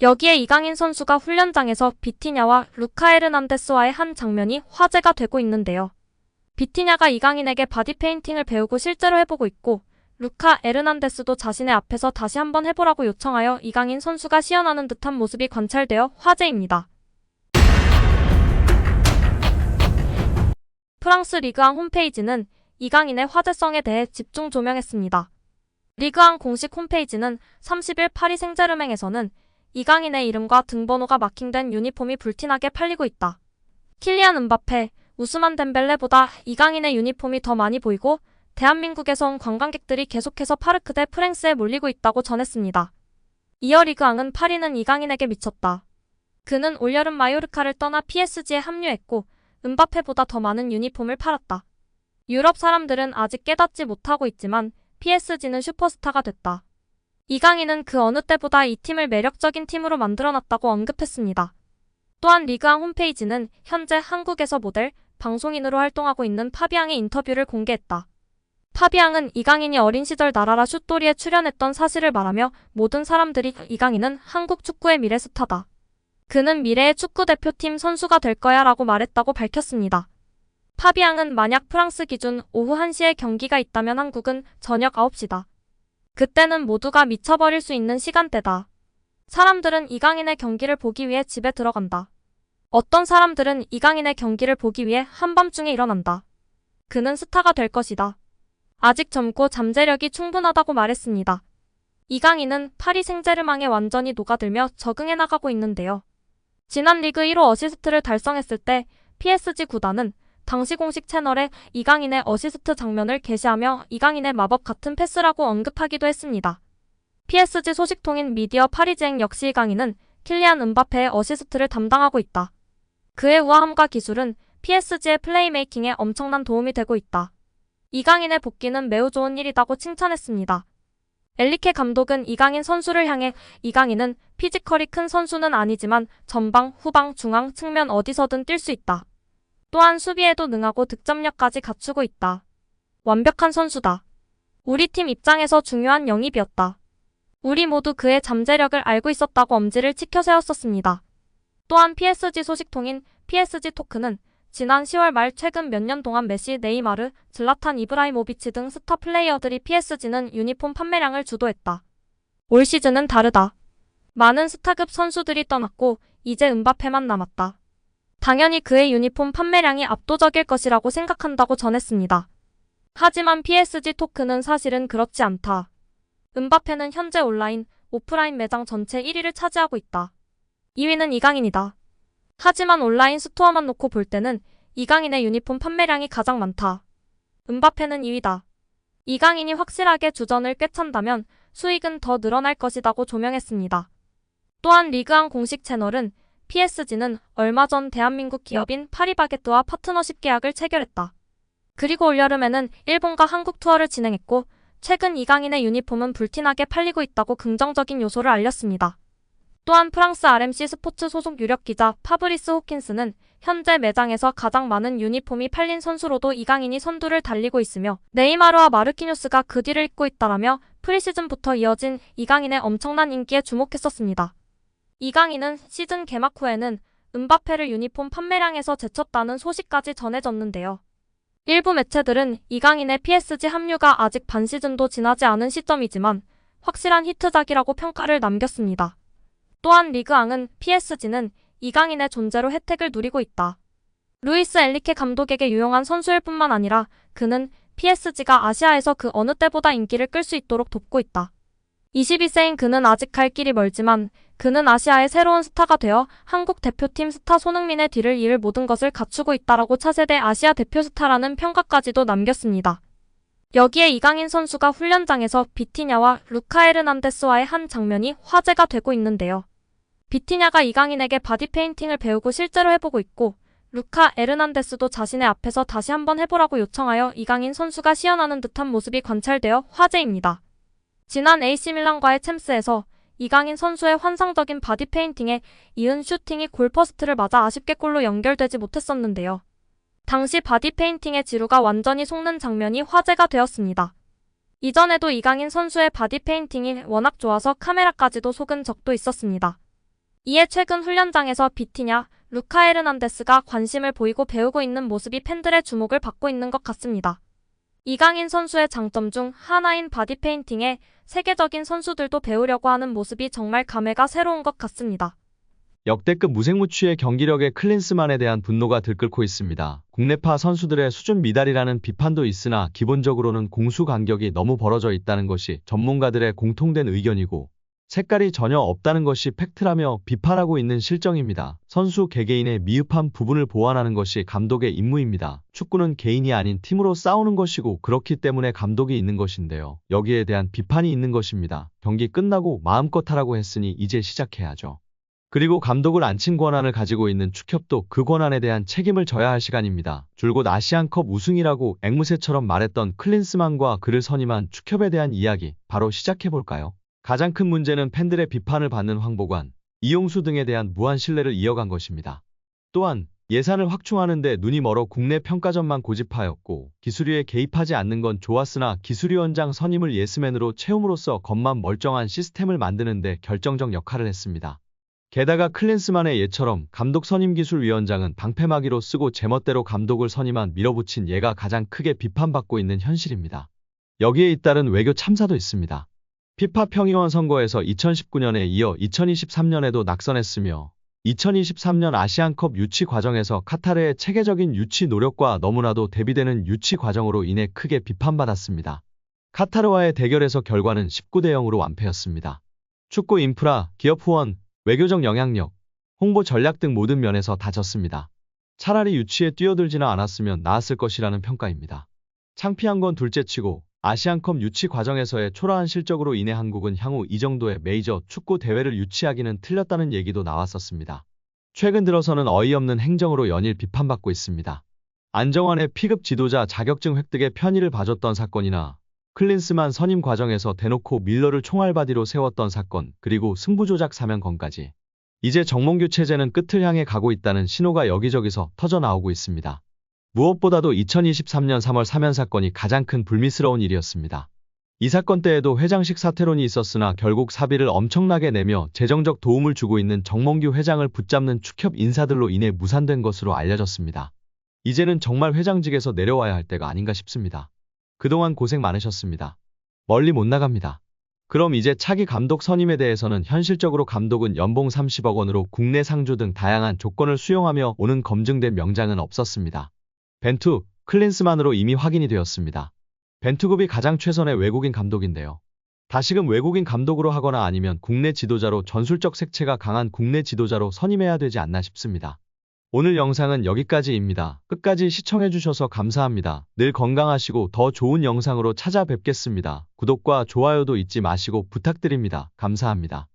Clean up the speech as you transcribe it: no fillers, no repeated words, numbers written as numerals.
여기에 이강인 선수가 훈련장에서 비티냐와 루카 에르난데스와의 한 장면이 화제가 되고 있는데요. 비티냐가 이강인에게 바디 페인팅을 배우고 실제로 해보고 있고, 루카 에르난데스도 자신의 앞에서 다시 한번 해보라고 요청하여 이강인 선수가 시연하는 듯한 모습이 관찰되어 화제입니다. 프랑스 리그앙 홈페이지는 이강인의 화제성에 대해 집중 조명했습니다. 리그앙 공식 홈페이지는 30일 파리 생제르맹에서는 이강인의 이름과 등번호가 마킹된 유니폼이 불티나게 팔리고 있다. 킬리안 은바페, 우스만 덴벨레보다 이강인의 유니폼이 더 많이 보이고 대한민국에서 온 관광객들이 계속해서 파르크 대 프랭스에 몰리고 있다고 전했습니다. 이어 리그앙은 파리는 이강인에게 미쳤다. 그는 올여름 마요르카를 떠나 PSG에 합류했고 은바페보다 더 많은 유니폼을 팔았다. 유럽 사람들은 아직 깨닫지 못하고 있지만 PSG는 슈퍼스타가 됐다. 이강인은 그 어느 때보다 이 팀을 매력적인 팀으로 만들어놨다고 언급했습니다. 또한 리그앙 홈페이지는 현재 한국에서 모델, 방송인으로 활동하고 있는 파비앙의 인터뷰를 공개했다. 파비앙은 이강인이 어린 시절 나라라 슛돌이에 출연했던 사실을 말하며 모든 사람들이 이강인은 한국 축구의 미래 스타다. 그는 미래의 축구대표팀 선수가 될 거야 라고 말했다고 밝혔습니다. 파비앙은 만약 프랑스 기준 오후 1시에 경기가 있다면 한국은 저녁 9시다. 그때는 모두가 미쳐버릴 수 있는 시간대다. 사람들은 이강인의 경기를 보기 위해 집에 들어간다. 어떤 사람들은 이강인의 경기를 보기 위해 한밤중에 일어난다. 그는 스타가 될 것이다. 아직 젊고 잠재력이 충분하다고 말했습니다. 이강인은 파리 생제르맹에 완전히 녹아들며 적응해 나가고 있는데요. 지난 리그 1호 어시스트를 달성했을 때 PSG 구단은 당시 공식 채널에 이강인의 어시스트 장면을 게시하며 이강인의 마법 같은 패스라고 언급하기도 했습니다. PSG 소식통인 미디어 파리지앵 역시 이강인은 킬리안 은바페의 어시스트를 담당하고 있다. 그의 우아함과 기술은 PSG의 플레이메이킹에 엄청난 도움이 되고 있다. 이강인의 복귀는 매우 좋은 일이라고 칭찬했습니다. 엘리케 감독은 이강인 선수를 향해 이강인은 피지컬이 큰 선수는 아니지만 전방, 후방, 중앙, 측면 어디서든 뛸 수 있다. 또한 수비에도 능하고 득점력까지 갖추고 있다. 완벽한 선수다. 우리 팀 입장에서 중요한 영입이었다. 우리 모두 그의 잠재력을 알고 있었다고 엄지를 치켜 세웠었습니다. 또한 PSG 소식통인 PSG 토크는 지난 10월 말 최근 몇 년 동안 메시, 네이마르, 질라탄 이브라이모비치 등 스타 플레이어들이 PSG는 유니폼 판매량을 주도했다. 올 시즌은 다르다. 많은 스타급 선수들이 떠났고 이제 은바페만 남았다. 당연히 그의 유니폼 판매량이 압도적일 것이라고 생각한다고 전했습니다. 하지만 PSG 토크는 사실은 그렇지 않다. 은바페는 현재 온라인, 오프라인 매장 전체 1위를 차지하고 있다. 2위는 이강인이다. 하지만 온라인 스토어만 놓고 볼 때는 이강인의 유니폼 판매량이 가장 많다. 은바페는 2위다. 이강인이 확실하게 주전을 꿰찬다면 수익은 더 늘어날 것이라고 조명했습니다. 또한 리그앙 공식 채널은 PSG는 얼마 전 대한민국 기업인 파리바게뜨와 파트너십 계약을 체결했다. 그리고 올여름에는 일본과 한국 투어를 진행했고 최근 이강인의 유니폼은 불티나게 팔리고 있다고 긍정적인 요소를 알렸습니다. 또한 프랑스 RMC 스포츠 소속 유력 기자 파브리스 호킨스는 현재 매장에서 가장 많은 유니폼이 팔린 선수로도 이강인이 선두를 달리고 있으며 네이마르와 마르키뉴스가 그 뒤를 잇고 있다라며 프리시즌부터 이어진 이강인의 엄청난 인기에 주목했었습니다. 이강인은 시즌 개막 후에는 은바페를 유니폼 판매량에서 제쳤다는 소식까지 전해졌는데요. 일부 매체들은 이강인의 PSG 합류가 아직 반 시즌도 지나지 않은 시점이지만 확실한 히트작이라고 평가를 남겼습니다. 또한 리그앙은 PSG는 이강인의 존재로 혜택을 누리고 있다. 루이스 엔리케 감독에게 유용한 선수일 뿐만 아니라 그는 PSG가 아시아에서 그 어느 때보다 인기를 끌 수 있도록 돕고 있다. 22세인 그는 아직 갈 길이 멀지만 그는 아시아의 새로운 스타가 되어 한국 대표팀 스타 손흥민의 뒤를 이을 모든 것을 갖추고 있다라고 차세대 아시아 대표 스타라는 평가까지도 남겼습니다. 여기에 이강인 선수가 훈련장에서 비티냐와 루카 에르난데스와의 한 장면이 화제가 되고 있는데요. 비티냐가 이강인에게 바디 페인팅을 배우고 실제로 해보고 있고 루카 에르난데스도 자신의 앞에서 다시 한번 해보라고 요청하여 이강인 선수가 시연하는 듯한 모습이 관찰되어 화제입니다. 지난 AC밀란과의 챔스에서 이강인 선수의 환상적인 바디 페인팅에 이은 슈팅이 골퍼스트를 맞아 아쉽게 골로 연결되지 못했었는데요. 당시 바디 페인팅의 지루가 완전히 속는 장면이 화제가 되었습니다. 이전에도 이강인 선수의 바디 페인팅이 워낙 좋아서 카메라까지도 속은 적도 있었습니다. 이에 최근 훈련장에서 비티냐, 루카 에르난데스가 관심을 보이고 배우고 있는 모습이 팬들의 주목을 받고 있는 것 같습니다. 이강인 선수의 장점 중 하나인 바디 페인팅에 세계적인 선수들도 배우려고 하는 모습이 정말 감회가 새로운 것 같습니다. 역대급 무색무취의 경기력에 클린스만에 대한 분노가 들끓고 있습니다. 국내파 선수들의 수준 미달이라는 비판도 있으나 기본적으로는 공수 간격이 너무 벌어져 있다는 것이 전문가들의 공통된 의견이고 색깔이 전혀 없다는 것이 팩트라며 비판하고 있는 실정입니다. 선수 개개인의 미흡한 부분을 보완하는 것이 감독의 임무입니다. 축구는 개인이 아닌 팀으로 싸우는 것이고 그렇기 때문에 감독이 있는 것인데요. 여기에 대한 비판이 있는 것입니다. 경기 끝나고 마음껏 하라고 했으니 이제 시작해야죠. 그리고 감독을 앉힌 권한을 가지고 있는 축협도 그 권한에 대한 책임을 져야 할 시간입니다. 줄곧 아시안컵 우승이라고 앵무새처럼 말했던 클린스만과 그를 선임한 축협에 대한 이야기 바로 시작해볼까요? 가장 큰 문제는 팬들의 비판을 받는 황보관, 이용수 등에 대한 무한 신뢰를 이어간 것입니다. 또한 예산을 확충하는데 눈이 멀어 국내 평가전만 고집하였고 기술위에 개입하지 않는 건 좋았으나 기술위원장 선임을 예스맨으로 채움으로써 겉만 멀쩡한 시스템을 만드는데 결정적 역할을 했습니다. 게다가 클린스만의 예처럼 감독 선임 기술위원장은 방패막이로 쓰고 제멋대로 감독을 선임한 밀어붙인 예가 가장 크게 비판받고 있는 현실입니다. 여기에 잇따른 외교 참사도 있습니다. 피파 평의원 선거에서 2019년에 이어 2023년에도 낙선했으며 2023년 아시안컵 유치 과정에서 카타르의 체계적인 유치 노력과 너무나도 대비되는 유치 과정으로 인해 크게 비판받았습니다. 카타르와의 대결에서 결과는 19대 0으로 완패였습니다. 축구 인프라, 기업 후원, 외교적 영향력, 홍보 전략 등 모든 면에서 다 졌습니다. 차라리 유치에 뛰어들지나 않았으면 나았을 것이라는 평가입니다. 창피한 건 둘째치고 아시안컵 유치 과정에서의 초라한 실적으로 인해 한국은 향후 이 정도의 메이저 축구 대회를 유치하기는 틀렸다는 얘기도 나왔었습니다. 최근 들어서는 어이없는 행정으로 연일 비판받고 있습니다. 안정환의 P급 지도자 자격증 획득에 편의를 봐줬던 사건이나 클린스만 선임 과정에서 대놓고 밀러를 총알바디로 세웠던 사건, 그리고 승부조작 사면건까지. 이제 정몽규 체제는 끝을 향해 가고 있다는 신호가 여기저기서 터져나오고 있습니다. 무엇보다도 2023년 3월 사면 사건이 가장 큰 불미스러운 일이었습니다. 이 사건 때에도 회장식 사퇴론이 있었으나 결국 사비를 엄청나게 내며 재정적 도움을 주고 있는 정몽규 회장을 붙잡는 축협 인사들로 인해 무산된 것으로 알려졌습니다. 이제는 정말 회장직에서 내려와야 할 때가 아닌가 싶습니다. 그동안 고생 많으셨습니다. 멀리 못 나갑니다. 그럼 이제 차기 감독 선임에 대해서는 현실적으로 감독은 연봉 30억 원으로 국내 상주 등 다양한 조건을 수용하며 오는 검증된 명장은 없었습니다. 벤투, 클린스만으로 이미 확인이 되었습니다. 벤투급이 가장 최선의 외국인 감독인데요. 다시금 외국인 감독으로 하거나 아니면 국내 지도자로 전술적 색채가 강한 국내 지도자로 선임해야 되지 않나 싶습니다. 오늘 영상은 여기까지입니다. 끝까지 시청해주셔서 감사합니다. 늘 건강하시고 더 좋은 영상으로 찾아뵙겠습니다. 구독과 좋아요도 잊지 마시고 부탁드립니다. 감사합니다.